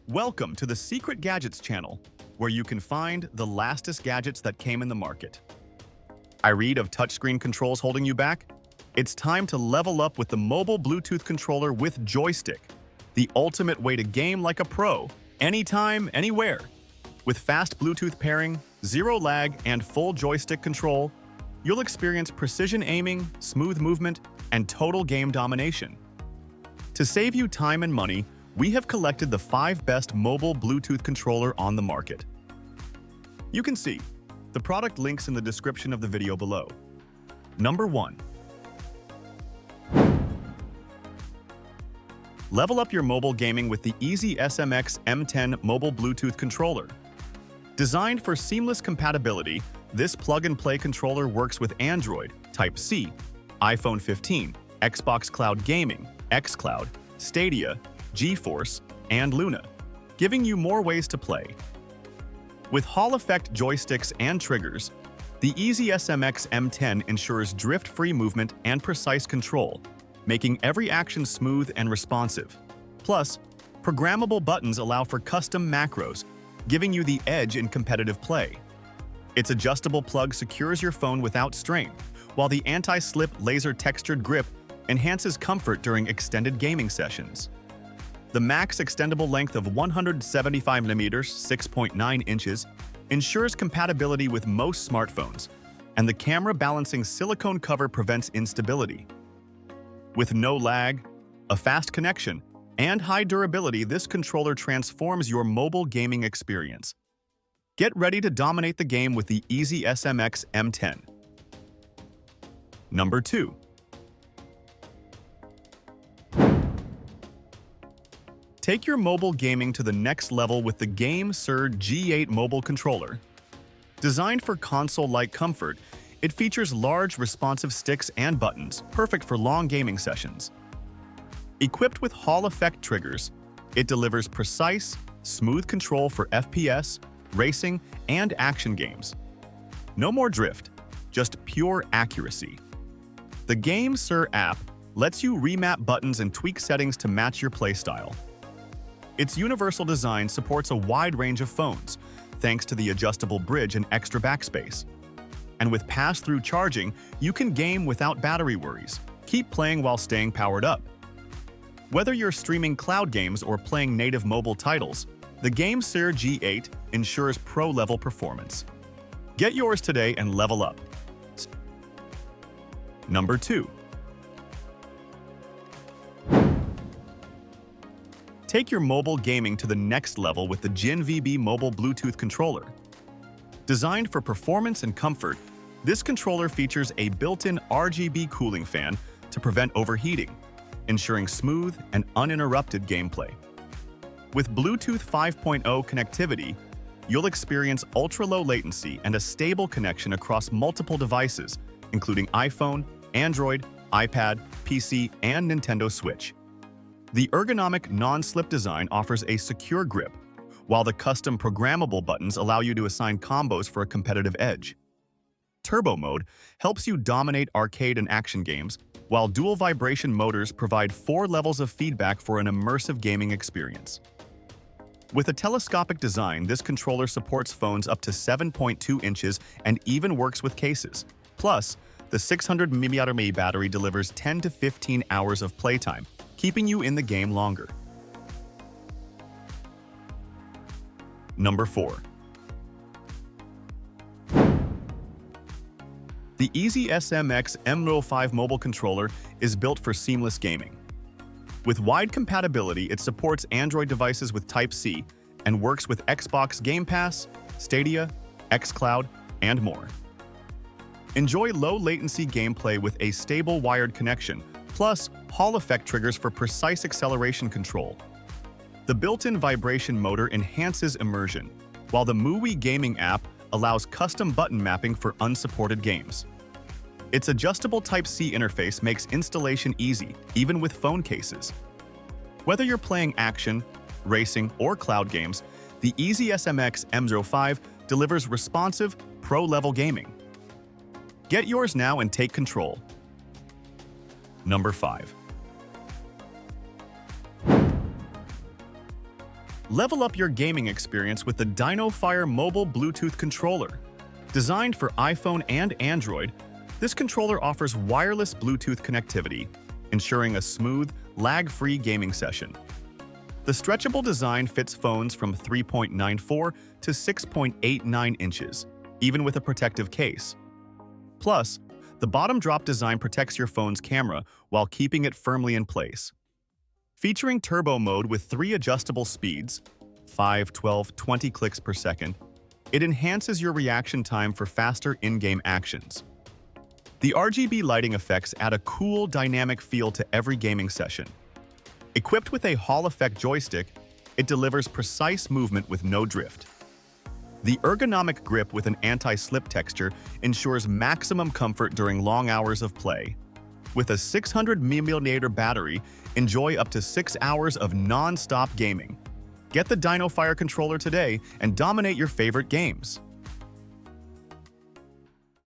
Welcome to the Secret Gadgets channel, where you can find the lastest gadgets that came in the market. I read of touchscreen controls holding you back? It's time to level up with the mobile Bluetooth controller with Joystick, the ultimate way to game like a pro, anytime, anywhere. With fast Bluetooth pairing, zero lag, and full joystick control, you'll experience precision aiming, smooth movement, and total game domination. To save you time and money, we have collected the 5 best mobile Bluetooth controller on the market. You can see the product links in the description of the video below. Number 1. Level up your mobile gaming with the EasySMX M10 mobile Bluetooth controller. Designed for seamless compatibility, this plug-and-play controller works with Android, Type-C, iPhone 15, Xbox Cloud Gaming, xCloud, Stadia, GeForce, and Luna, giving you more ways to play. With Hall-effect joysticks and triggers, the EasySMX M10 ensures drift-free movement and precise control, making every action smooth and responsive. Plus, programmable buttons allow for custom macros, giving you the edge in competitive play. Its adjustable plug secures your phone without strain, while the anti-slip laser textured grip enhances comfort during extended gaming sessions. The max extendable length of 175mm (6.9 inches) ensures compatibility with most smartphones, and the camera balancing silicone cover prevents instability. With no lag, a fast connection, and high durability, this controller transforms your mobile gaming experience. Get ready to dominate the game with the EasySMX M10. Number 2. Take your mobile gaming to the next level with the GameSir G8 mobile controller. Designed for console-like comfort, it features large, responsive sticks and buttons, perfect for long gaming sessions. Equipped with Hall-effect triggers, it delivers precise, smooth control for FPS, racing, and action games. No more drift, just pure accuracy. The GameSir app lets you remap buttons and tweak settings to match your playstyle. Its universal design supports a wide range of phones, thanks to the adjustable bridge and extra backspace. And with pass-through charging, you can game without battery worries. Keep playing while staying powered up. Whether you're streaming cloud games or playing native mobile titles, the GameSir G8 ensures pro-level performance. Get yours today and level up. Number 2. Take your mobile gaming to the next level with the Jinvb mobile Bluetooth controller. Designed for performance and comfort, this controller features a built-in RGB cooling fan to prevent overheating, ensuring smooth and uninterrupted gameplay. With Bluetooth 5.0 connectivity, you'll experience ultra-low latency and a stable connection across multiple devices, including iPhone, Android, iPad, PC, and Nintendo Switch. The ergonomic non-slip design offers a secure grip, while the custom programmable buttons allow you to assign combos for a competitive edge. Turbo mode helps you dominate arcade and action games, while dual vibration motors provide 4 levels of feedback for an immersive gaming experience. With a telescopic design, this controller supports phones up to 7.2 inches and even works with cases. Plus, the 600mAh battery delivers 10 to 15 hours of playtime, keeping you in the game longer. Number 4. The EasySMX M10 mobile controller is built for seamless gaming. With wide compatibility, it supports Android devices with Type-C and works with Xbox Game Pass, Stadia, xCloud, and more. Enjoy low-latency gameplay with a stable wired connection, plus Hall-effect triggers for precise acceleration control. The built-in vibration motor enhances immersion, while the MUI gaming app allows custom button mapping for unsupported games. Its adjustable Type-C interface makes installation easy, even with phone cases. Whether you're playing action, racing, or cloud games, the EasySMX M10 delivers responsive, pro-level gaming. Get yours now and take control. Number 5. Level up your gaming experience with the DinoFire mobile Bluetooth controller. Designed for iPhone and Android, this controller offers wireless Bluetooth connectivity, ensuring a smooth, lag-free gaming session. The stretchable design fits phones from 3.94 to 6.89 inches, even with a protective case. Plus, the bottom drop design protects your phone's camera while keeping it firmly in place. Featuring turbo mode with 3 adjustable speeds, 5, 12, 20 clicks per second, it enhances your reaction time for faster in-game actions. The RGB lighting effects add a cool, dynamic feel to every gaming session. Equipped with a Hall effect joystick, it delivers precise movement with no drift. The ergonomic grip with an anti-slip texture ensures maximum comfort during long hours of play. With a 600 mAh battery, enjoy up to 6 hours of non-stop gaming. Get the DinoFire controller today and dominate your favorite games.